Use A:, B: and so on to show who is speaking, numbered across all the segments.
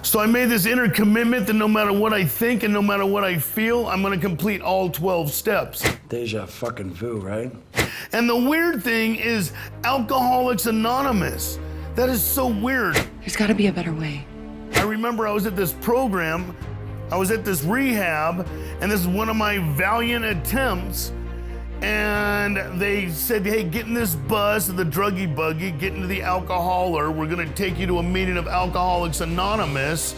A: So I made this inner commitment that no matter what I think and no matter what I feel, I'm gonna complete all 12 steps.
B: Deja fucking vu, right?
A: And the weird thing is Alcoholics Anonymous. That is so weird.
C: There's gotta be a better way.
A: I remember I was at this program, I was at this rehab, and this is one of my valiant attempts. And they said, hey, get in this bus, the druggy buggy, get into the alcoholer. We're gonna take you to a meeting of Alcoholics Anonymous,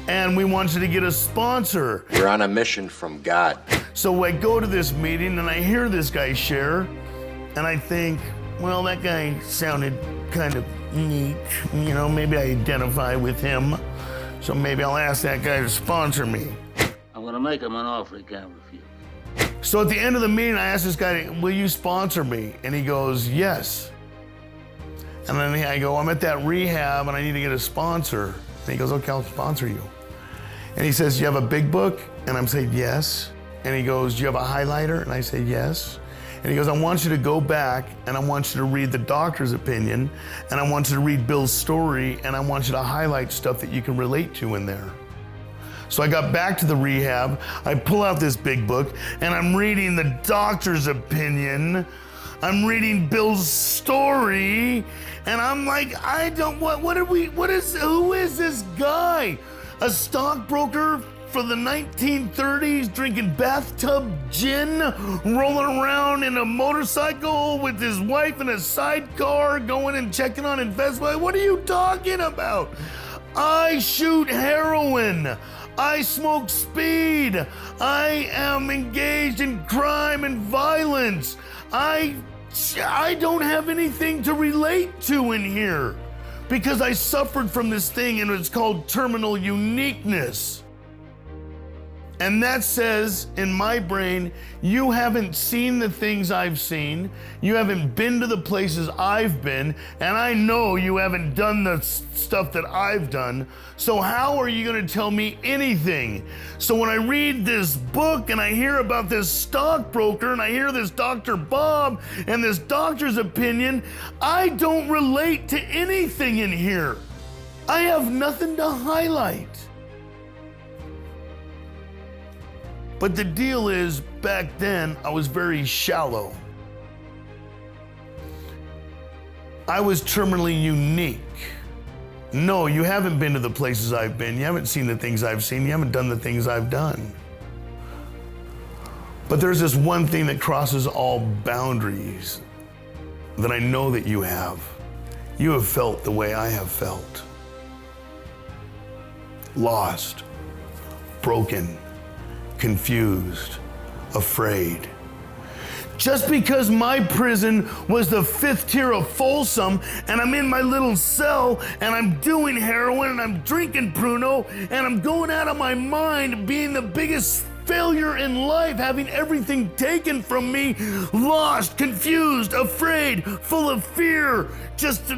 A: and we want you to get a sponsor.
D: We're on a mission from God.
A: So I go to this meeting and I hear this guy share, and I think, well, that guy sounded kind of neat. You know, maybe I identify with him. So maybe I'll ask that guy to sponsor me.
E: I'm gonna make him an offer he can't refuse.
A: So at the end of the meeting, I asked this guy, will you sponsor me? And he goes, yes. And then I go, I'm at that rehab and I need to get a sponsor. And he goes, okay, I'll sponsor you. And he says, you have a big book? And I'm saying, yes. And he goes, do you have a highlighter? And I say, yes. And he goes, I want you to go back and I want you to read the doctor's opinion and I want you to read Bill's story and I want you to highlight stuff that you can relate to in there. So I got back to the rehab, I pull out this big book and I'm reading the doctor's opinion, I'm reading Bill's story, and I'm like, who is this guy? A stockbroker for the 1930s, drinking bathtub gin, rolling around in a motorcycle with his wife in a sidecar, going and checking on investment. What are you talking about? I shoot heroin. I smoke speed. I am engaged in crime and violence. I don't have anything to relate to in here because I suffered from this thing and it's called terminal uniqueness. And that says in my brain, you haven't seen the things I've seen, you haven't been to the places I've been, and I know you haven't done the stuff that I've done, so how are you gonna tell me anything? So when I read this book and I hear about this stockbroker and I hear this Dr. Bob and this doctor's opinion, I don't relate to anything in here. I have nothing to highlight. But the deal is, back then, I was very shallow. I was terminally unique. No, you haven't been to the places I've been. You haven't seen the things I've seen. You haven't done the things I've done. But there's this one thing that crosses all boundaries that I know that you have. You have felt the way I have felt. Lost, broken, confused, afraid. Just because my prison was the 5th tier of Folsom and I'm in my little cell and I'm doing heroin and I'm drinking Pruno and I'm going out of my mind being the biggest failure in life, having everything taken from me, lost, confused, afraid, full of fear, just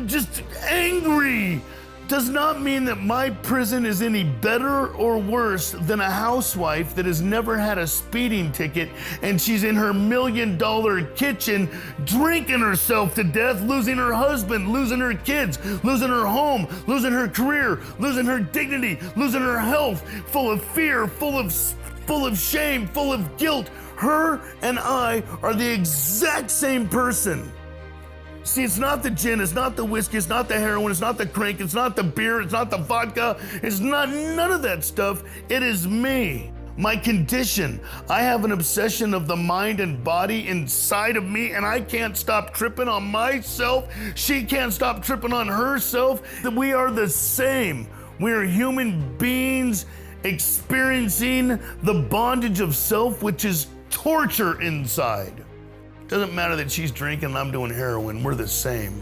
A: angry, does not mean that my prison is any better or worse than a housewife that has never had a speeding ticket and she's in her $1 million kitchen drinking herself to death, losing her husband, losing her kids, losing her home, losing her career, losing her dignity, losing her health, full of fear, full of shame, full of guilt. Her and I are the exact same person. See, it's not the gin, it's not the whiskey, it's not the heroin, it's not the crank, it's not the beer, it's not the vodka, it's not none of that stuff. It is me, my condition. I have an obsession of the mind and body inside of me, and I can't stop tripping on myself. She can't stop tripping on herself. We are the same. We are human beings experiencing the bondage of self, which is torture inside. Doesn't matter that she's drinking and I'm doing heroin, we're the same.